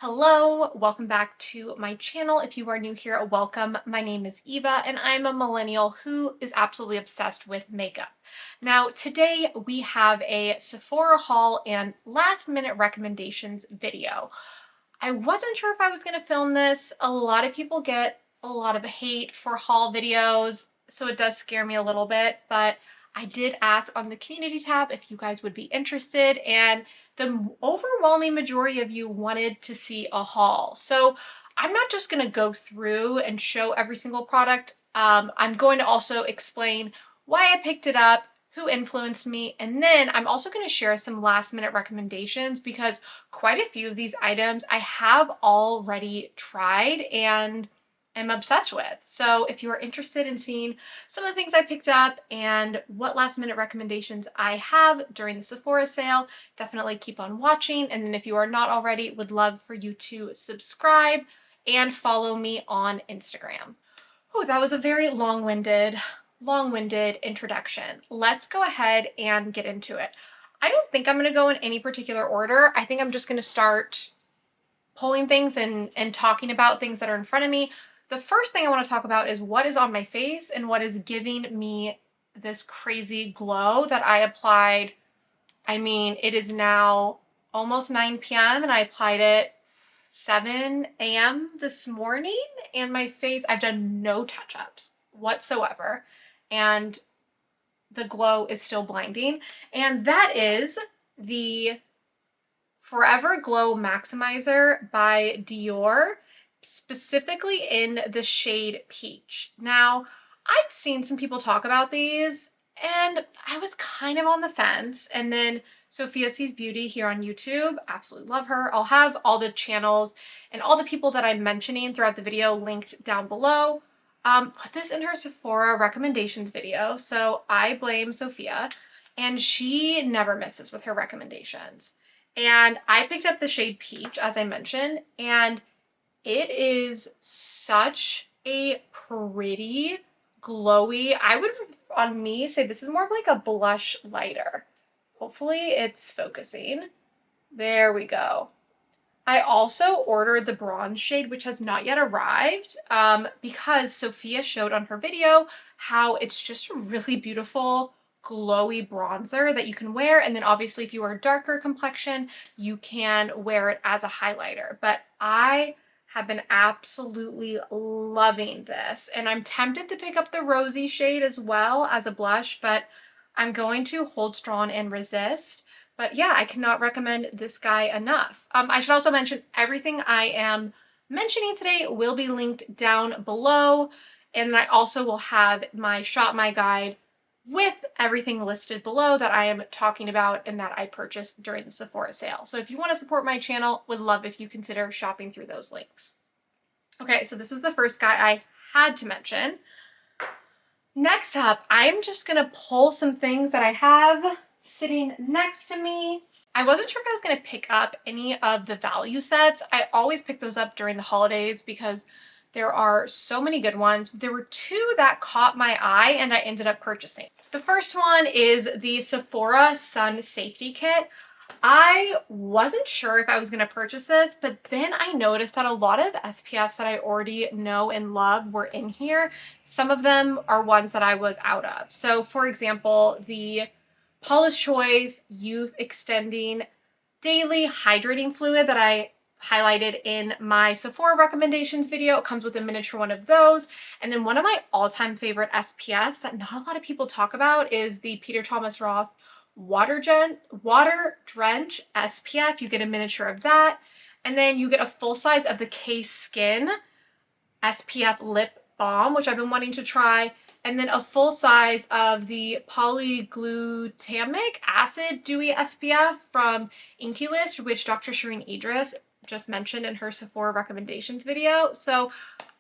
Hello, welcome back to my channel. If you are new here, welcome. My name is Eva and I'm a millennial who is absolutely obsessed with makeup. Now, today we have a Sephora haul and last minute recommendations video. I wasn't sure if I was going to film this. A lot of people get a lot of hate for haul videos, so it does scare me a little bit, but I did ask on the community tab if you guys would be interested, and the overwhelming majority of you wanted to see a haul. So I'm not just going to go through and show every single product. I'm going to also explain why I picked it up, who influenced me, and then I'm also going to share some last minute recommendations because quite a few of these items I have already tried and am obsessed with. So if you are interested in seeing some of the things I picked up and what last minute recommendations I have during the Sephora sale, definitely keep on watching. And then if you are not already, would love for you to subscribe and follow me on Instagram. Oh, that was a very long-winded introduction. Let's go ahead and get into it. I don't think I'm going to go in any particular order. I think I'm just going to start pulling things and talking about things that are in front of me. The first thing I want to talk about is what is on my face and what is giving me this crazy glow that I applied. I mean, it is now almost 9 p.m. and I applied it 7 a.m. this morning, and my face, I've done no touch-ups whatsoever, and the glow is still blinding. And that is the Forever Glow Maximizer by Dior, specifically in the shade Peach. Now, I'd seen some people talk about these and I was kind of on the fence, and then Sophia Sees Beauty here on YouTube, absolutely love her. I'll have all the channels and all the people that I'm mentioning throughout the video linked down below. Put this in her Sephora recommendations video, so I blame Sophia, and she never misses with her recommendations. And I picked up the shade Peach, as I mentioned, and it is such a pretty, glowy, I would, on me, say this is more of like a blush lighter. Hopefully it's focusing. There we go. I also ordered the bronze shade, which has not yet arrived, because Sophia showed on her video how it's just a really beautiful, glowy bronzer that you can wear. And then obviously if you are a darker complexion, you can wear it as a highlighter. But I have been absolutely loving this, and I'm tempted to pick up the rosy shade as well as a blush, but I'm going to hold strong and resist. But yeah, I cannot recommend this guy enough. I should also mention everything I am mentioning today will be linked down below, and I also will have my Shop My Guide with everything listed below that I am talking about and that I purchased during the Sephora sale. So if you want to support my channel, would love if you consider shopping through those links. Okay, so this was the first guy I had to mention. Next up, I'm just gonna pull some things that I have sitting next to me. I wasn't sure if I was gonna pick up any of the value sets. I always pick those up during the holidays because there are so many good ones. There were two that caught my eye and I ended up purchasing. The first one is the Sephora Sun Safety Kit. I wasn't sure if I was going to purchase this, but then I noticed that a lot of SPFs that I already know and love were in here. Some of them are ones that I was out of. So for example, the Paula's Choice Youth Extending Daily Hydrating Fluid that I highlighted in my Sephora recommendations video. It comes with a miniature one of those. And then one of my all-time favorite SPFs that not a lot of people talk about is the Peter Thomas Roth Water Drench SPF. You get a miniature of that. And then you get a full size of the K-Skin SPF Lip Balm, which I've been wanting to try. And then a full size of the Polyglutamic Acid Dewy SPF from Inky List, which Dr. Shireen Idris just mentioned in her Sephora recommendations video. So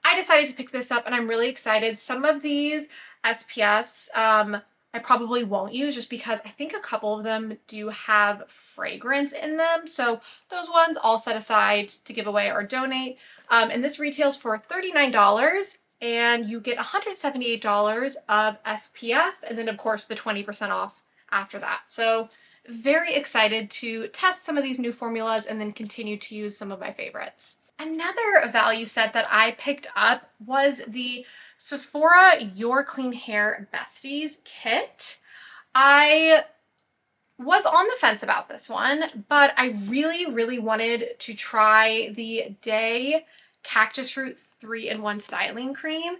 I decided to pick this up and I'm really excited. Some of these SPFs I probably won't use just because I think a couple of them do have fragrance in them. So those ones I'll set aside to give away or donate. And this retails for $39 and you get $178 of SPF and then of course the 20% off after that. So very excited to test some of these new formulas and then continue to use some of my favorites. Another value set that I picked up was the Sephora Your Clean Hair Besties kit. I was on the fence about this one, but I really wanted to try the Day Cactus Fruit 3-in-1 Styling Cream.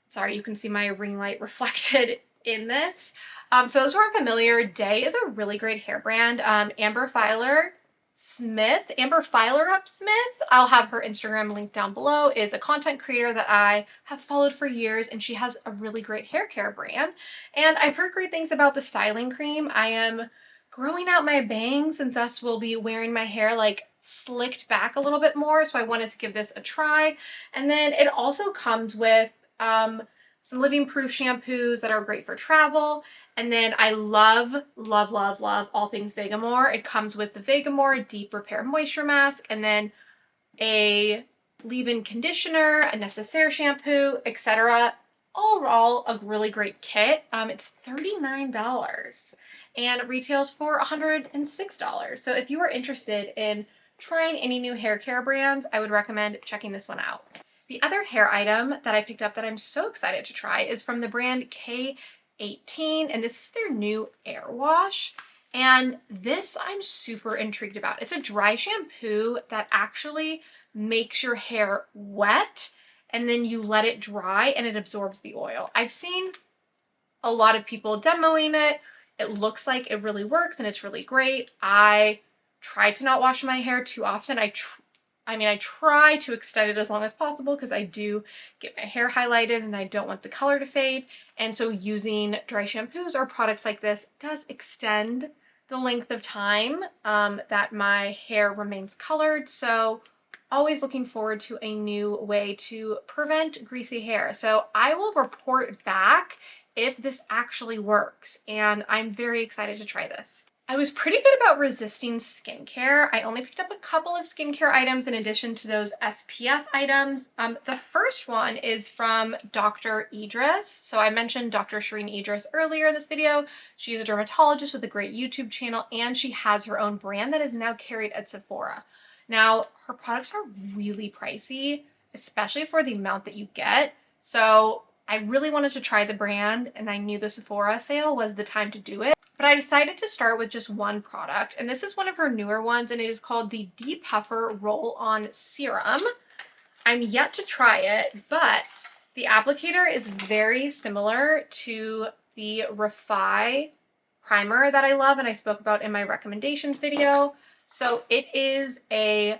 Sorry, you can see my ring light reflected in this. For those who aren't familiar, Day is a really great hair brand. Amber Filer Up Smith, I'll have her Instagram linked down below, is a content creator that I have followed for years, and she has a really great hair care brand. And I've heard great things about the styling cream. I am growing out my bangs and thus will be wearing my hair like slicked back a little bit more, so I wanted to give this a try. And then it also comes with some living proof shampoos that are great for travel. And then I love all things Vegamore. It comes with the Vegamore Deep Repair Moisture Mask, and then a leave-in conditioner, a Necessaire shampoo, etc. Overall, a really great kit. It's $39 and retails for $106. So if you are interested in trying any new hair care brands, I would recommend checking this one out. The other hair item that I picked up that I'm so excited to try is from the brand K18, and this is their new air wash. And this I'm super intrigued about. It's a dry shampoo that actually makes your hair wet, and then you let it dry and it absorbs the oil. I've seen a lot of people demoing it. It looks like it really works and it's really great. I tried to not wash my hair too often. I try to extend it as long as possible because I do get my hair highlighted and I don't want the color to fade. And so using dry shampoos or products like this does extend the length of time that my hair remains colored. So always looking forward to a new way to prevent greasy hair. So I will report back if this actually works, and I'm very excited to try this. I was pretty good about resisting skincare. I only picked up a couple of skincare items in addition to those SPF items. The first one is from Dr. Idris. So I mentioned Dr. Shireen Idris earlier in this video. She's a dermatologist with a great YouTube channel, and she has her own brand that is now carried at Sephora. Now, her products are really pricey, especially for the amount that you get. So I really wanted to try the brand, and I knew the Sephora sale was the time to do it. But I decided to start with just one product, and this is one of her newer ones, and it is called the Depuffer Roll-On Serum. I'm yet to try it, but the applicator is very similar to the Refi primer that I love and I spoke about in my recommendations video. So it is a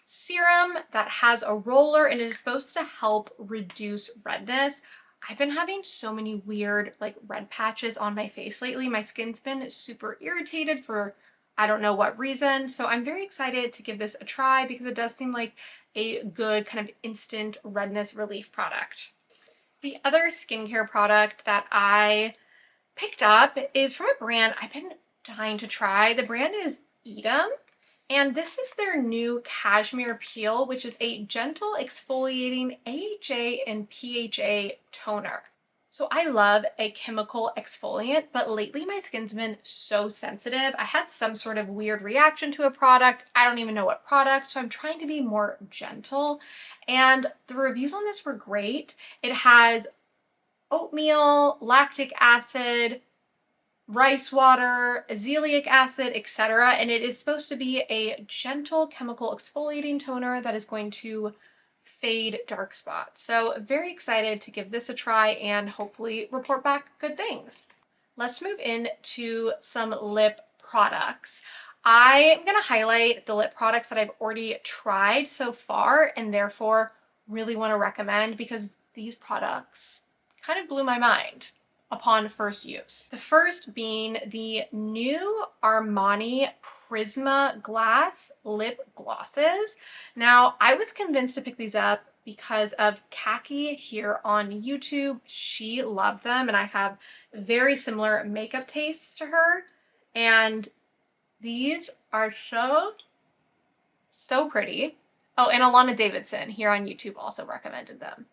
serum that has a roller, and it is supposed to help reduce redness. I've been having so many weird like red patches on my face lately. My skin's been super irritated for I don't know what reason. So I'm very excited to give this a try because it does seem like a good kind of instant redness relief product. The other skincare product that I picked up is from a brand I've been dying to try. The brand is Edam. And this is their new Cashmere Peel, which is a gentle exfoliating AHA and PHA toner. So I love a chemical exfoliant, but lately my skin's been so sensitive. I had some sort of weird reaction to a product. I don't even know what product, so I'm trying to be more gentle. And the reviews on this were great. It has oatmeal, lactic acid, rice water, azelaic acid, etc. And it is supposed to be a gentle chemical exfoliating toner that is going to fade dark spots. So very excited to give this a try and hopefully report back good things. Let's move into some lip products. I'm going to highlight the lip products that I've already tried so far and therefore really want to recommend because these products kind of blew my mind upon first use. The first being the new Armani Prisma Glass lip glosses. Now, I was convinced to pick these up because of Khaki here on YouTube. She loved them, and I have very similar makeup tastes to her. And these are so pretty. Oh, and Alana Davidson here on YouTube also recommended them.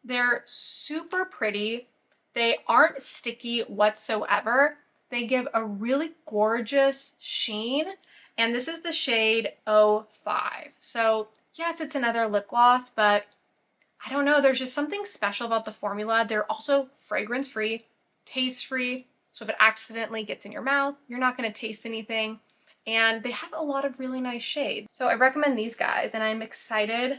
They're super pretty. They aren't sticky whatsoever. They give a really gorgeous sheen, and this is the shade 05. So yes, it's another lip gloss, but I don't know, there's just something special about the formula. They're also fragrance free, taste free, so if it accidentally gets in your mouth, you're not going to taste anything. And they have a lot of really nice shades. So I recommend these guys, and I'm excited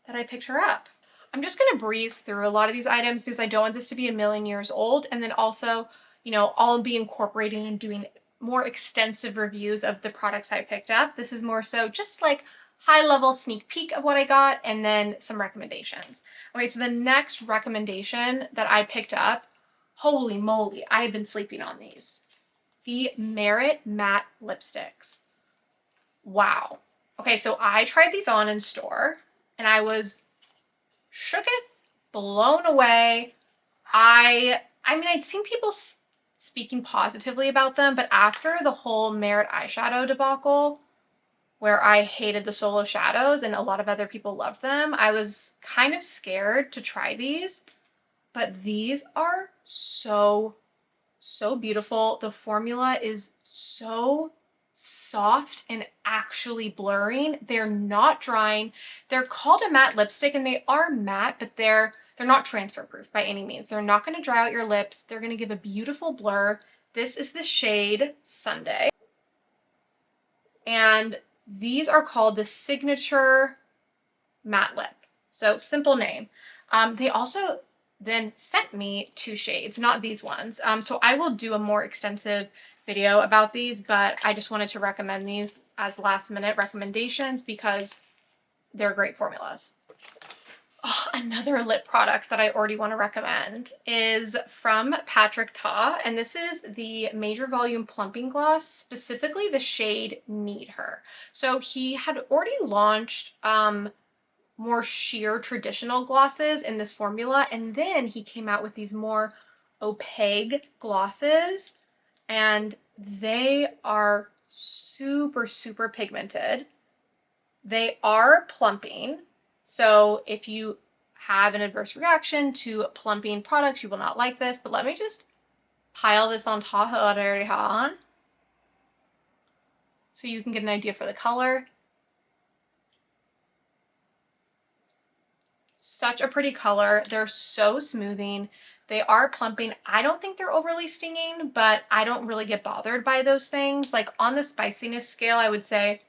that I picked her up. I'm just going to breeze through a lot of these items because I don't want this to be a million years old. And then also, you know, I'll be incorporating and doing more extensive reviews of the products I picked up. This is more so just like high level sneak peek of what I got and then some recommendations. Okay, so the next recommendation that I picked up, holy moly, I've been sleeping on these. The Merit Matte Lipsticks. Wow. Okay, so I tried these on in store and I was shooketh, blown away. I mean, I'd seen people speaking positively about them, but after the whole Merit eyeshadow debacle, where I hated the solo shadows and a lot of other people loved them, I was kind of scared to try these, but these are so beautiful. The formula is so soft and actually blurring. They're not drying. They're called a matte lipstick and they are matte, but they're not transfer proof by any means. They're not going to dry out your lips. They're going to give a beautiful blur. This is the shade Sunday. And these are called the Signature Matte Lip. So simple name. They also then sent me 2 shades, not these ones. So I will do a more extensive video about these, but I just wanted to recommend these as last minute recommendations because they're great formulas. Oh, another lip product that I already want to recommend is from Patrick Ta, and this is the Major Volume Plumping Gloss, specifically the shade Need Her. So he had already launched more sheer traditional glosses in this formula, and then he came out with these more opaque glosses, and they are super pigmented. They are plumping, so if you have an adverse reaction to plumping products, you will not like this, but let me just pile this on top of what I already have on so you can get an idea for the color. Such a pretty color. They're so smoothing. They are plumping. I don't think they're overly stinging, but I don't really get bothered by those things. Like on the spiciness scale, I would say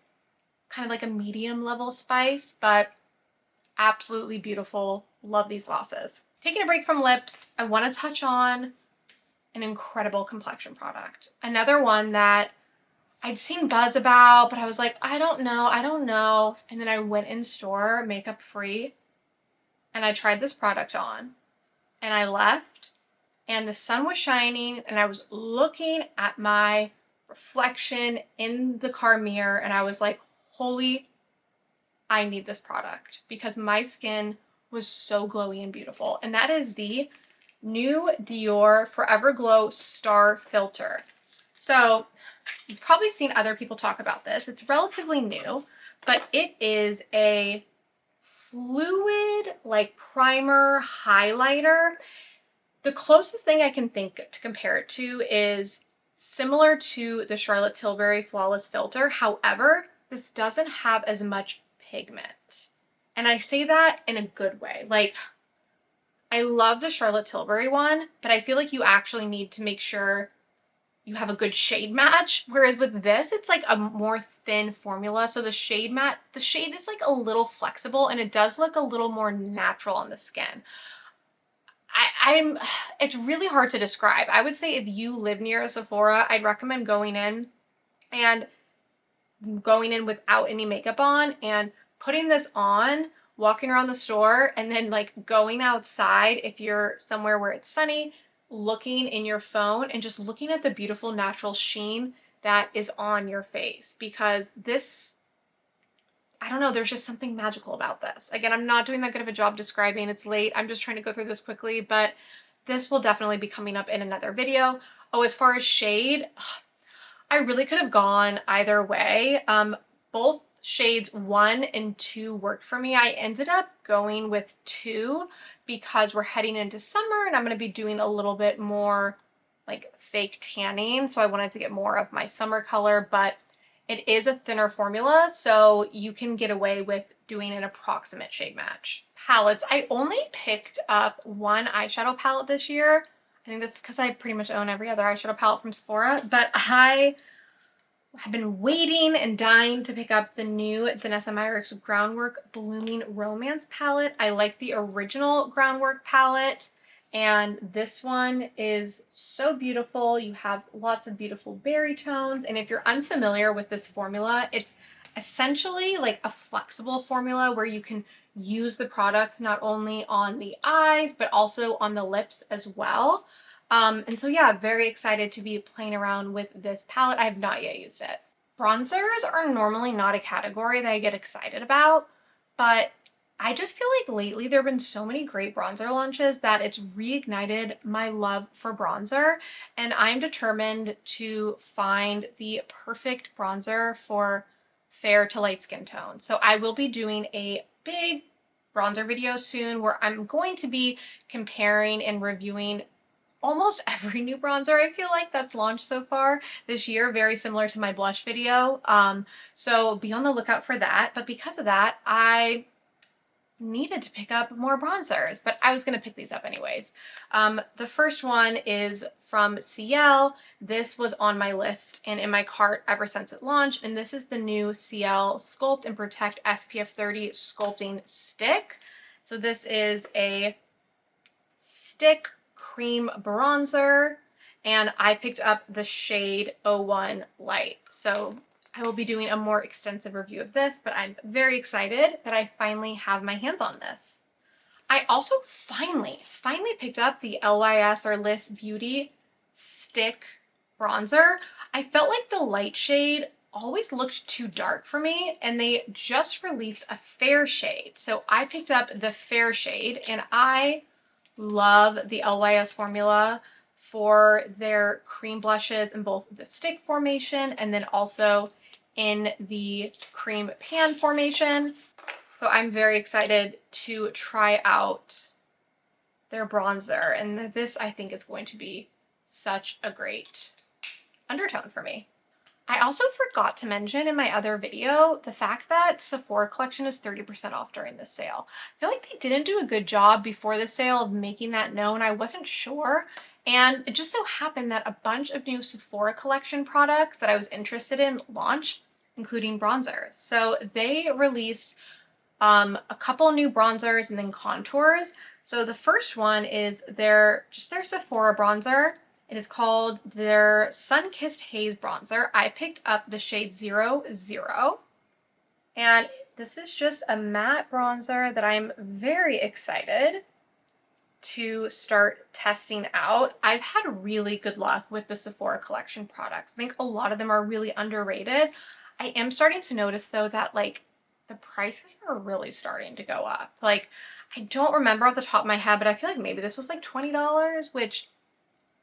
it's kind of like a medium level spice, but absolutely beautiful. Love these glosses. Taking a break from lips, I want to touch on an incredible complexion product. Another one that I'd seen buzz about, but I was like, I don't know. And then I went in store, makeup free, and I tried this product on. And I left, and the sun was shining, and I was looking at my reflection in the car mirror, and I was like, holy, I need this product because my skin was so glowy and beautiful. And that is the new Dior Forever Glow Star Filter. So you've probably seen other people talk about this. It's relatively new, but it is a fluid like primer highlighter. The closest thing I can think to compare it to is similar to the Charlotte Tilbury Flawless Filter. However, this doesn't have as much pigment. And I say that in a good way. Like, I love the Charlotte Tilbury one, but I feel like you actually need to make sure you have a good shade match. Whereas with this, it's like a more thin formula. So the shade is like a little flexible and it does look a little more natural on the skin. It's really hard to describe. I would say if you live near a Sephora, I'd recommend going in without any makeup on and putting this on, walking around the store, and then like going outside if you're somewhere where it's sunny, looking in your phone and just looking at the beautiful natural sheen that is on your face. Because this, I don't know, there's just something magical about this. Again, I'm not doing that good of a job describing. It's late. I'm just trying to go through this quickly, but this will definitely be coming up in another video. Oh, as far as shade, I really could have gone either way. Both shades 1 and 2 worked for me. I ended up going with 2 because we're heading into summer and I'm going to be doing a little bit more like fake tanning, so I wanted to get more of my summer color, but it is a thinner formula, so you can get away with doing an approximate shade match. Palettes, I only picked up one eyeshadow palette this year. I think that's because I pretty much own every other eyeshadow palette from Sephora, but I have been waiting and dying to pick up the new Danessa Myricks Groundwork Blooming Romance palette. I like the original Groundwork palette, and this one is so beautiful. You have lots of beautiful berry tones, and if you're unfamiliar with this formula, it's essentially like a flexible formula where you can use the product not only on the eyes, but also on the lips as well. And so yeah, very excited to be playing around with this palette. I have not yet used it. Bronzers are normally not a category that I get excited about, but I just feel like lately there have been so many great bronzer launches that it's reignited my love for bronzer, and I'm determined to find the perfect bronzer for fair to light skin tone. So I will be doing a big bronzer video soon where I'm going to be comparing and reviewing almost every new bronzer I feel like that's launched so far this year, very similar to my blush video. So be on the lookout for that. But because of that, I needed to pick up more bronzers, but I was going to pick these up anyways. The first one is from CL. This was on my list and in my cart ever since it launched, and this is the new CL Sculpt and Protect SPF 30 Sculpting Stick. So this is a stick cream bronzer, and I picked up the shade 01 Light. So I will be doing a more extensive review of this, but I'm very excited that I finally have my hands on this. I also finally picked up the LYS or Liss Beauty stick bronzer. I felt like the light shade always looked too dark for me, and they just released a fair shade. So I picked up the fair shade, and I love the LYS formula for their cream blushes in both the stick formation and then also in the cream pan formation. So I'm very excited to try out their bronzer, and this I think is going to be such a great undertone for me. I also forgot to mention in my other video the fact that Sephora Collection is 30% off during this sale. I feel like they didn't do a good job before the sale of making that known. I wasn't sure, and it just so happened that a bunch of new Sephora Collection products that I was interested in launched, including bronzers. So they released a couple new bronzers and then contours. So the first one is their Sephora bronzer. It is called their Sun-Kissed Haze Bronzer. I picked up the shade 00. And this is just a matte bronzer that I'm very excited to start testing out. I've had really good luck with the Sephora Collection products. I think a lot of them are really underrated. I am starting to notice though that like the prices are really starting to go up. Like, I don't remember off the top of my head, but I feel like maybe this was like $20, which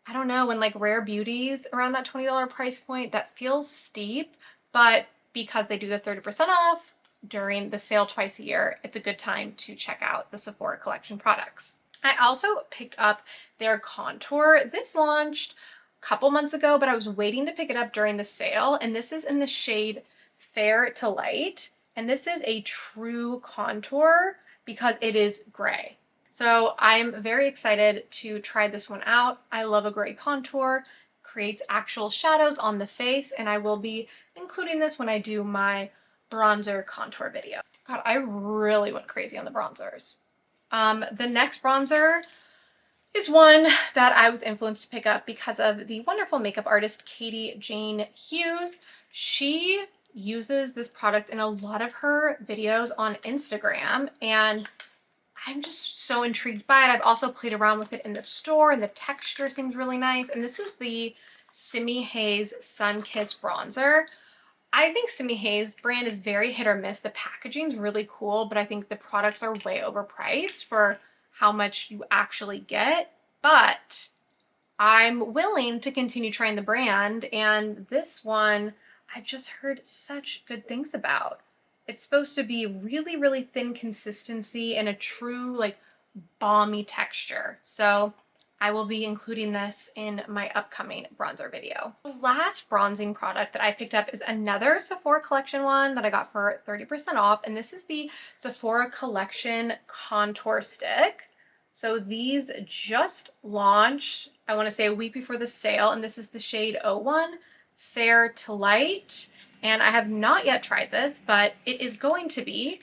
I don't know, when like rare beauties around that $20 price point, that feels steep, but because they do the 30% off during the sale twice a year, it's a good time to check out the Sephora Collection products. I also picked up their contour. This launched a couple months ago, but I was waiting to pick it up during the sale, and this is in the shade Fair to Light, and this is a true contour because it is gray. So I'm very excited to try this one out. I love a gray contour, creates actual shadows on the face, and I will be including this when I do my bronzer contour video. God, I really went crazy on the bronzers. The next bronzer is one that I was influenced to pick up because of the wonderful makeup artist Katie Jane Hughes. She uses this product in a lot of her videos on Instagram, and I'm just so intrigued by it. I've also played around with it in the store, and the texture seems really nice. And this is the Simi Haze Sun Kiss Bronzer. I think Simi Haze brand is very hit or miss. The packaging's really cool, but I think the products are way overpriced for how much you actually get. But I'm willing to continue trying the brand, and this one I've just heard such good things about. It's supposed to be really, really thin consistency and a true like balmy texture. So I will be including this in my upcoming bronzer video. The last bronzing product that I picked up is another Sephora Collection one that I got for 30% off, and this is the Sephora Collection Contour Stick. So these just launched, I want to say a week before the sale, and this is the shade 01, Fair to Light. And I have not yet tried this, but it is going to be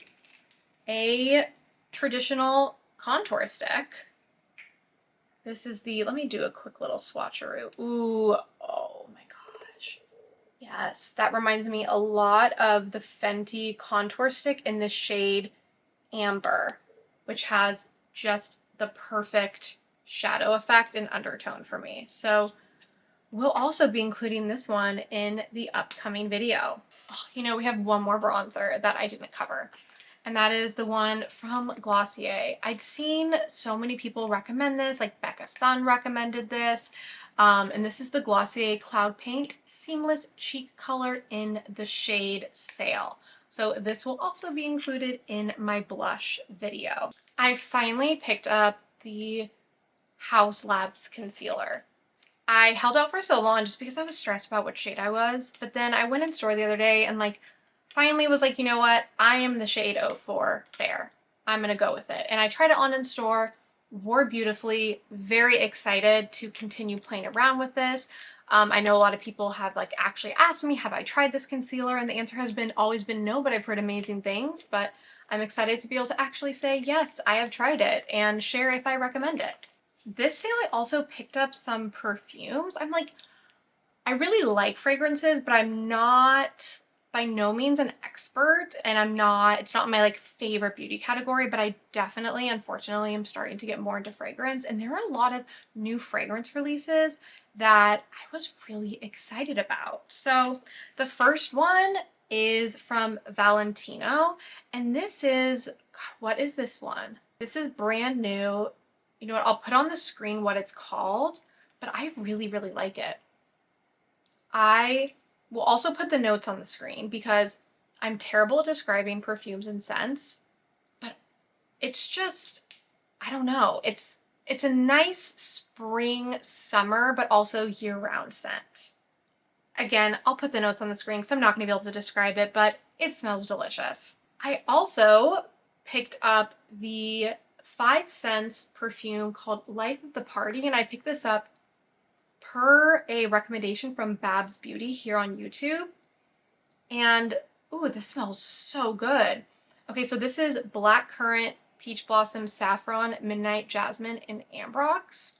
a traditional contour stick. This is the, let me do a quick little swatcheroo. Ooh, oh my gosh. Yes, that reminds me a lot of the Fenty contour stick in the shade Amber, which has just the perfect shadow effect and undertone for me. So we'll also be including this one in the upcoming video. Oh, you know, we have one more bronzer that I didn't cover, and that is the one from Glossier. I'd seen so many people recommend this, like Becca Sun recommended this, and this is the Glossier Cloud Paint Seamless Cheek Color in the shade Sail. So this will also be included in my blush video. I finally picked up the House Labs concealer. I held out for so long just because I was stressed about what shade I was, but then I went in store the other day and like finally was like, you know what, I am the shade 04 Fair. I'm gonna go with it. And I tried it on in store, wore beautifully, very excited to continue playing around with this. I know a lot of people have like actually asked me, have I tried this concealer? And the answer has been always been no, but I've heard amazing things. But I'm excited to be able to actually say, yes, I have tried it and share if I recommend it. This sale, I also picked up some perfumes. I'm like, I really like fragrances, but I'm not by no means an expert, and it's not my like favorite beauty category, but I definitely, unfortunately, am starting to get more into fragrance, and there are a lot of new fragrance releases that I was really excited about. So the first one is from Valentino, and this is, what is this one? This is brand new. You know what, I'll put on the screen what it's called, but I really, really like it. I will also put the notes on the screen because I'm terrible at describing perfumes and scents, but it's just, I don't know, it's a nice spring, summer, but also year-round scent. Again, I'll put the notes on the screen because I'm not going to be able to describe it, but it smells delicious. I also picked up the 5 Cents perfume called Life of the Party, and I picked this up per a recommendation from Babs Beauty here on YouTube. And ooh, this smells so good. Okay, so this is Blackcurrant, Peach Blossom, Saffron, Midnight Jasmine, and Ambrox.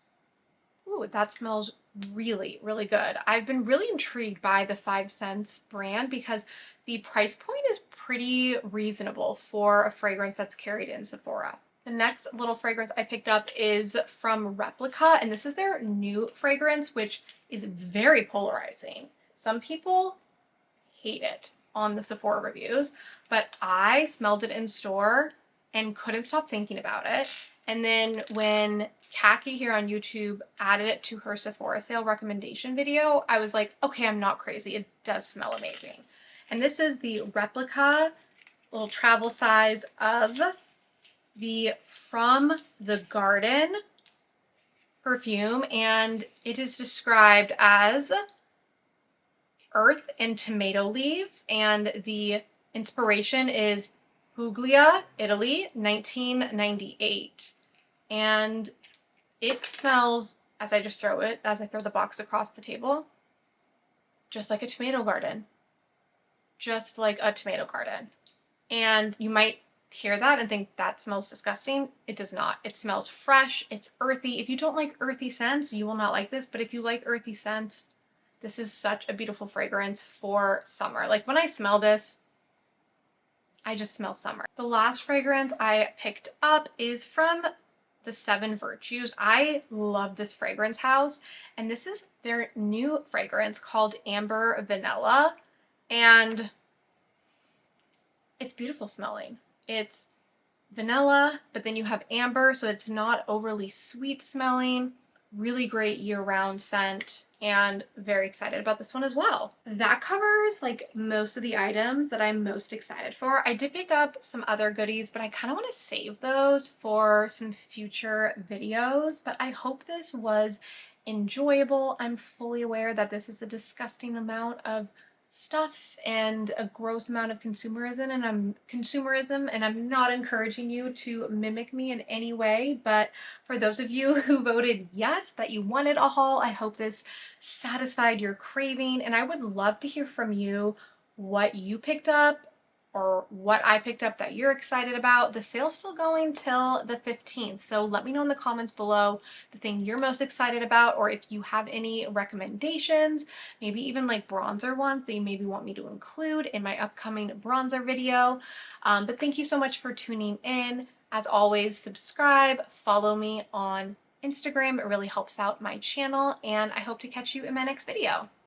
Ooh, that smells really, really good. I've been really intrigued by the 5 Cents brand because the price point is pretty reasonable for a fragrance that's carried in Sephora. The next little fragrance I picked up is from Replica, and this is their new fragrance, which is very polarizing. Some people hate it on the Sephora reviews, but I smelled it in store and couldn't stop thinking about it. And then when Khaki here on YouTube added it to her Sephora Sale recommendation video, I was like, okay, I'm not crazy. It does smell amazing. And this is the Replica little travel size of the From the Garden perfume, and it is described as earth and tomato leaves, and the inspiration is Puglia, Italy, 1998. And it smells, as I throw the box across the table, just like a tomato garden. Just like a tomato garden. And you might hear that and think that smells disgusting. It does not. It smells fresh. It's earthy. If you don't like earthy scents, you will not like this. But if you like earthy scents, this is such a beautiful fragrance for summer. Like when I smell this, I just smell summer. The last fragrance I picked up is from the 7 Virtues. I love this fragrance house, and this is their new fragrance called Amber Vanilla, and it's beautiful smelling. It's vanilla, but then you have amber, so it's not overly sweet smelling. really great year-round scent, and very excited about this one as well. That covers like most of the items that I'm most excited for. I did pick up some other goodies, but I kind of want to save those for some future videos, but I hope this was enjoyable. I'm fully aware that this is a disgusting amount of stuff and a gross amount of consumerism, and I'm not encouraging you to mimic me in any way, but for those of you who voted yes, that you wanted a haul, I hope this satisfied your craving, and I would love to hear from you what you picked up or what I picked up that you're excited about. The sale's still going till the 15th, so let me know in the comments below the thing you're most excited about, or if you have any recommendations, maybe even like bronzer ones that you maybe want me to include in my upcoming bronzer video. But thank you so much for tuning in. As always, subscribe, follow me on Instagram. It really helps out my channel, and I hope to catch you in my next video.